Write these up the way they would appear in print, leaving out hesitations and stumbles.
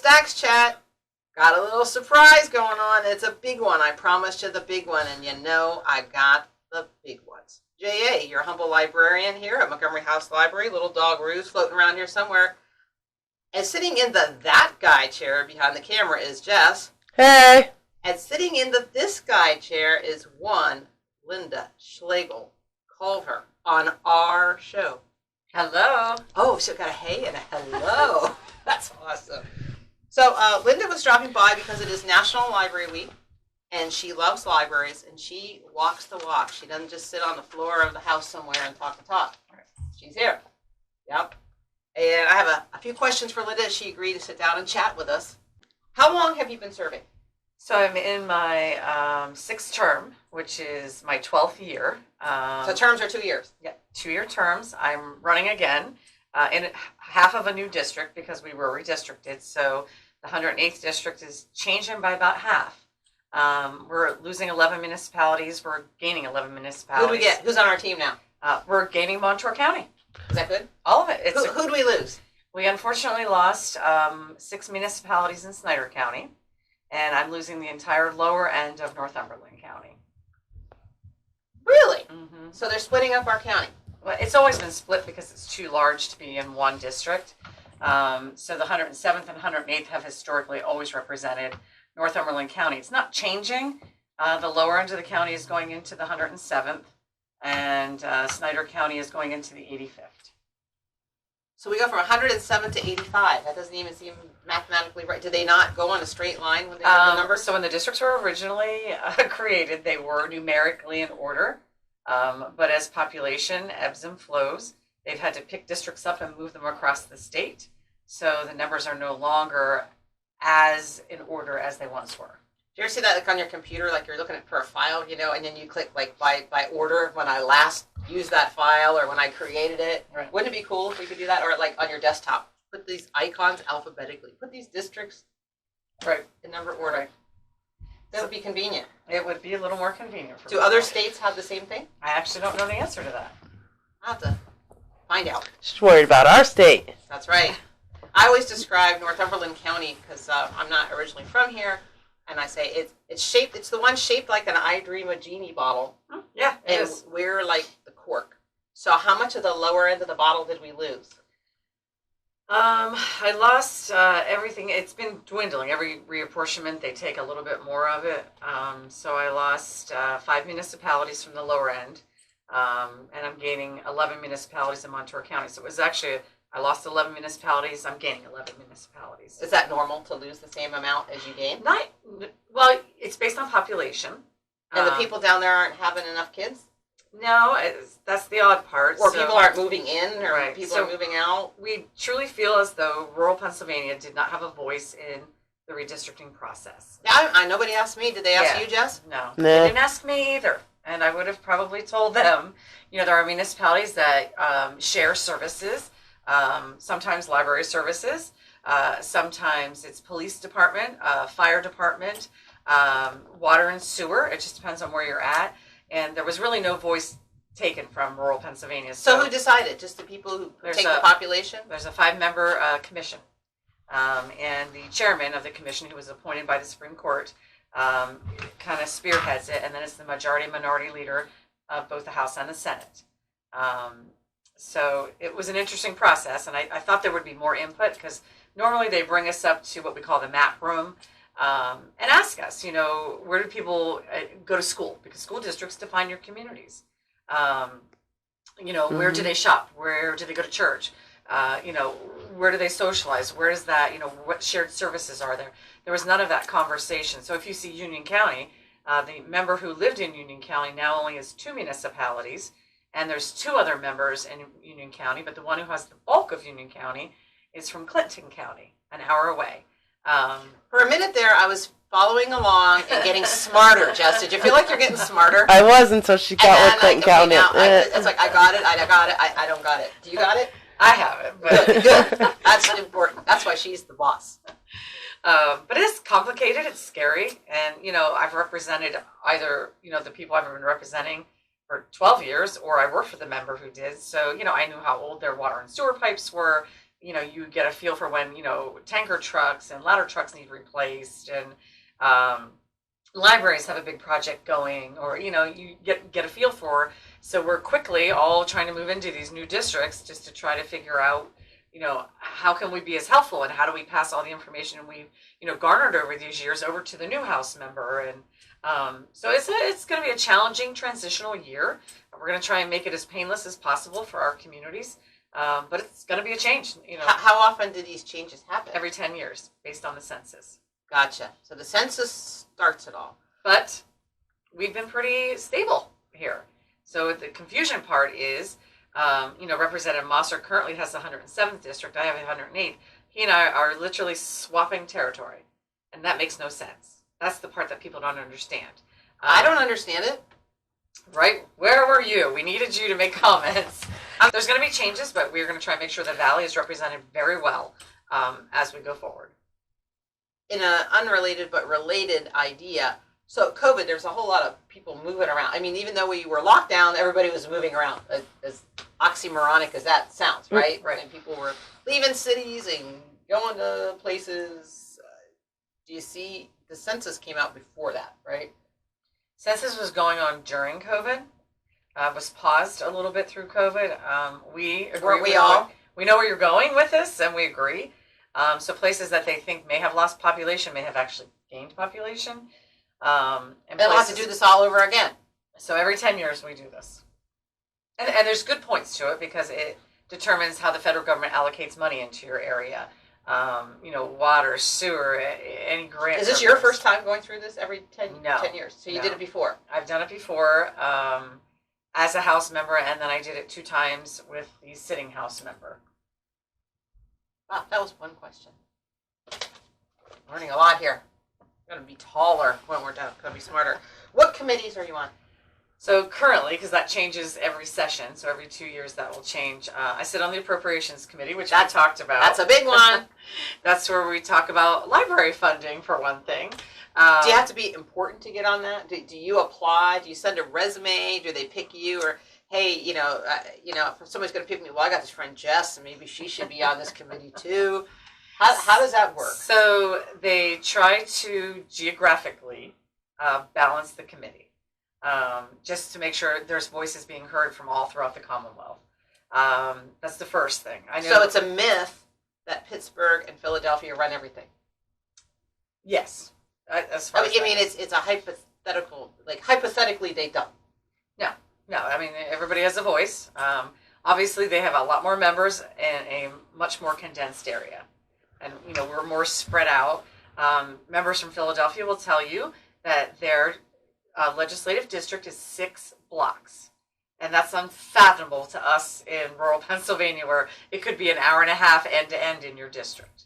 stacks, chat. Got a little surprise going on. It's a big one. I promised you the big one, and you know I got the big ones. J.A., your humble librarian here at Montgomery House Library. Little dog Ruse floating around here somewhere. And sitting in the that guy chair behind the camera is Jess. Hey. And sitting in the this guy chair is one Lynda Schlegel Culver on our show. Hello. Oh, so got a hey and a hello. That's awesome. So Lynda was dropping by because it is National Library Week, and she loves libraries, and she walks the walk. She doesn't just sit on the floor of the house somewhere and talk the talk. She's here. Yep. And I have a few questions for Lynda. She agreed to sit down and chat with us. How long have you been serving? So I'm in my sixth term, which is my 12th year. So terms are 2 years. Yeah, 2-year terms. I'm running again in half of a new district because we were redistricted. So the 108th district is changing by about half. We're losing 11 municipalities. We're gaining 11 municipalities. Who do we get? Who's on our team now? We're gaining Montour County. Is that good? All of it. Who do we lose? We unfortunately lost 6 municipalities in Snyder County. And I'm losing the entire lower end of Northumberland County. Really? Mm-hmm. So they're splitting up our county. Well, it's always been split because it's too large to be in one district. So the 107th and 108th have historically always represented Northumberland County. It's not changing. The lower end of the county is going into the 107th, and Snyder County is going into the 85th. So we go from 107 to 85. That doesn't even seem mathematically right. Did they not go on a straight line when they did the numbers? So when the districts were originally created, they were numerically in order. But as population ebbs and flows, they've had to pick districts up and move them across the state. So the numbers are no longer as in order as they once were. Do you ever see that like on your computer, like you're looking for a file, you know, and then you click like by order when I last used that file or when I created it? Right. Wouldn't it be cool if we could do that? Or like on your desktop, put these icons alphabetically, put these districts right in number order. Right. That would be convenient. It would be a little more convenient for Do other states have the same thing? I actually don't know the answer to that. I'll have to find out. She's worried about our state. That's right. I always describe Northumberland County because I'm not originally from here. And I say it's shaped. It's the one shaped like an I Dream a Genie bottle. Yeah, it and is. We're like the cork. So how much of the lower end of the bottle did we lose? I lost everything. It's been dwindling. Every reapportionment, they take a little bit more of it. So I lost 5 municipalities from the lower end, and I'm gaining 11 municipalities in Montour County. So it was actually I lost 11 municipalities. I'm gaining 11 municipalities. Is that normal to lose the same amount as you gain? Well, it's based on population. And the people down there aren't having enough kids? No, that's the odd part. Or people aren't moving in, or right. people are moving out? We truly feel as though rural Pennsylvania did not have a voice in the redistricting process. Yeah, nobody asked me. Did they ask you, Jess? No. Nah. They didn't ask me either. And I would have probably told them. You know, there are municipalities that share services. Sometimes library services, sometimes it's police department, fire department, water and sewer. It just depends on where you're at. And there was really no voice taken from rural Pennsylvania. So who decided? Just the people who take the population? There's a 5-member commission. And the chairman of the commission, who was appointed by the Supreme Court, kind of spearheads it. And then it's the majority-minority leader of both the House and the Senate. So it was an interesting process, and I thought there would be more input because normally they bring us up to what we call the map room and ask us, you know, where do people go to school? Because school districts define your communities. You know, where do they shop? Where do they go to church? You know, where do they socialize? Where is that? You know, what shared services are there? There was none of that conversation. So if you see Union County, the member who lived in Union County now only has 2 municipalities. And there's 2 other members in Union County, but the one who has the bulk of Union County is from Clinton County, an hour away. For a minute there, I was following along and getting smarter, Jess. Did you feel like you're getting smarter? I was until she got what Clinton County. It's like, I got it, I don't got it. Do you got it? I have it. But Good. That's important. That's why she's the boss. But it is complicated. It's scary. And, you know, I've represented either, you know, the people I've been representing for 12 years, or I worked for the member who did. So, you know, I knew how old their water and sewer pipes were. you get a feel for when, tanker trucks and ladder trucks need replaced, and libraries have a big project going, or, you get a feel for. So we're quickly all trying to move into these new districts just to try to figure out, how can we be as helpful, and how do we pass all the information we've, garnered over these years over to the new House member. And so it's going to be a challenging transitional year. We're going to try and make it as painless as possible for our communities. But it's going to be a change, How often do these changes happen? every 10 years based on the census. Gotcha. So the census starts it all. But we've been pretty stable here. So the confusion part is, Representative Mosser currently has the 107th district. I have the 108th. He and I are literally swapping territory. And that makes no sense. That's the part that people don't understand. I don't understand it. Right? Where were you? We needed you to make comments. There's going to be changes, but we're going to try and make sure the Valley is represented very well as we go forward. In an unrelated but related idea, so COVID, there's a whole lot of people moving around. I mean, even though we were locked down, everybody was moving around, as oxymoronic as that sounds, right? Right. And people were leaving cities and going to places. Do you see, the census came out before that, right? Census was going on during COVID. Was paused a little bit through COVID. We agree. Weren't we all? We know where you're going with this, and we agree. So places that they think may have lost population may have actually gained population. And they'll have to do this all over again. So every 10 years we do this. And there's good points to it because it determines how the federal government allocates money into your area. Water, sewer, any grants. Is this your first time going through this every 10 years? So you did it before? I've done it before as a House member, and then I did it 2 times with the sitting House member. Wow, that was one question. Learning a lot here. I'm going to be taller when we're done. Going to be smarter. What committees are you on? So currently, because that changes every session, so every 2 years that will change, I sit on the Appropriations Committee, which we talked about. That's a big one. That's where we talk about library funding, for one thing. Do you have to be important to get on that? Do you apply? Do you send a resume? Do they pick you? Or, hey, if somebody's going to pick me, well, I got this friend Jess, and maybe she should be on this committee too. How does that work? So they try to geographically balance the committee. Just to make sure there's voices being heard from all throughout the Commonwealth. That's the first thing. I know. So it's a myth that Pittsburgh and Philadelphia run everything. Yes. As far as it's a hypothetical. Like, hypothetically, they don't. No. I mean, everybody has a voice. Obviously, they have a lot more members in a much more condensed area. And, we're more spread out. Members from Philadelphia will tell you that their legislative district is 6 blocks. And that's unfathomable to us in rural Pennsylvania, where it could be an hour and a half end to end in your district.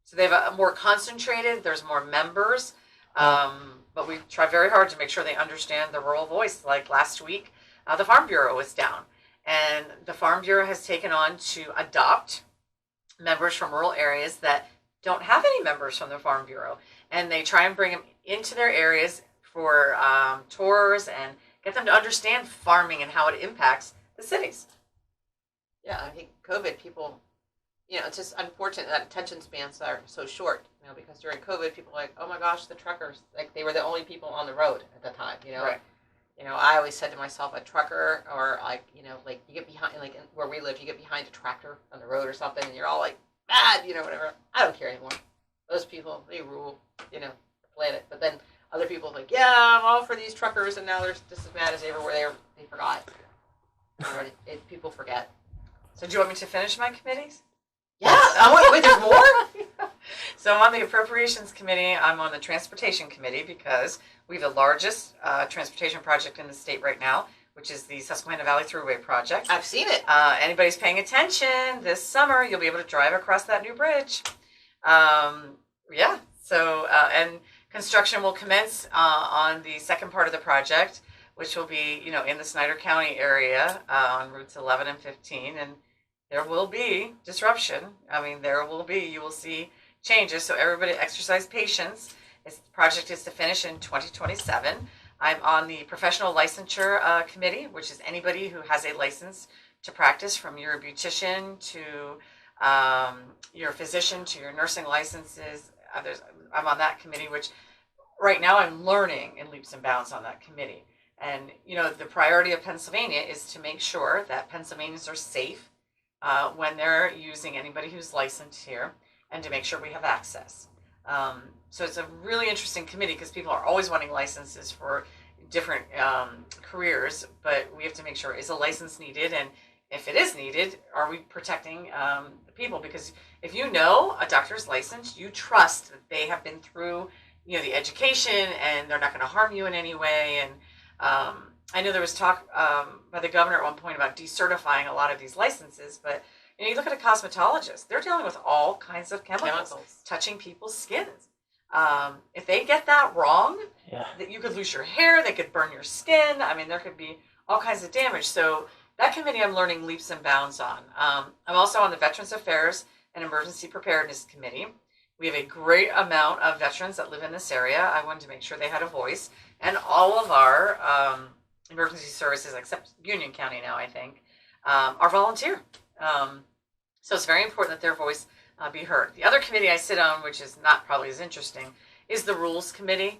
So they have a more concentrated, there's more members, but we try very hard to make sure they understand the rural voice. Like last week, the Farm Bureau was down, and the Farm Bureau has taken on to adopt members from rural areas that don't have any members from the Farm Bureau, and they try and bring them into their areas for tours and get them to understand farming and how it impacts the cities. Yeah, I think COVID, people, it's just unfortunate that attention spans are so short, because during COVID, people were like, oh my gosh, the truckers, like they were the only people on the road at the time, Right. I always said to myself, a trucker, or like you get behind, like where we live, you get behind a tractor on the road or something, and you're all like, mad, whatever. I don't care anymore. Those people, they rule, the planet. But then other people like, yeah, I'm all for these truckers, and now they're just as mad as they were. They forgot. People forget. So do you want me to finish my committees? Yeah. Wait, there's more? So I'm on the Appropriations Committee. I'm on the Transportation Committee because we have the largest transportation project in the state right now, which is the Susquehanna Valley Thruway Project. I've seen it. Anybody's paying attention, this summer you'll be able to drive across that new bridge. So construction will commence on the second part of the project, which will be, in the Snyder County area on routes 11 and 15, and there will be disruption. You will see changes, so everybody exercise patience. The project is to finish in 2027. I'm on the Professional Licensure Committee, which is anybody who has a license to practice, from your beautician to your physician to your nursing licenses. I'm on that committee, which right now I'm learning in leaps and bounds on that committee. And, the priority of Pennsylvania is to make sure that Pennsylvanians are safe when they're using anybody who's licensed here, and to make sure we have access. So it's a really interesting committee because people are always wanting licenses for different careers, but we have to make sure, is a license needed? And if it is needed, are we protecting the people? Because if a doctor's licensed, you trust that they have been through the education and they're not going to harm you in any way. And I know there was talk by the governor at one point about decertifying a lot of these licenses, but you look at a cosmetologist, they're dealing with all kinds of chemicals. Touching people's skins. If they get that wrong, that you could lose your hair, they could burn your skin. I mean, there could be all kinds of damage. So that committee I'm learning leaps and bounds on. I'm also on the Veterans Affairs and Emergency Preparedness Committee. We have a great amount of veterans that live in this area. I wanted to make sure they had a voice. And all of our emergency services, except Union County now, I think, are volunteer. So it's very important that their voice be heard. The other committee I sit on, which is not probably as interesting, is the Rules Committee.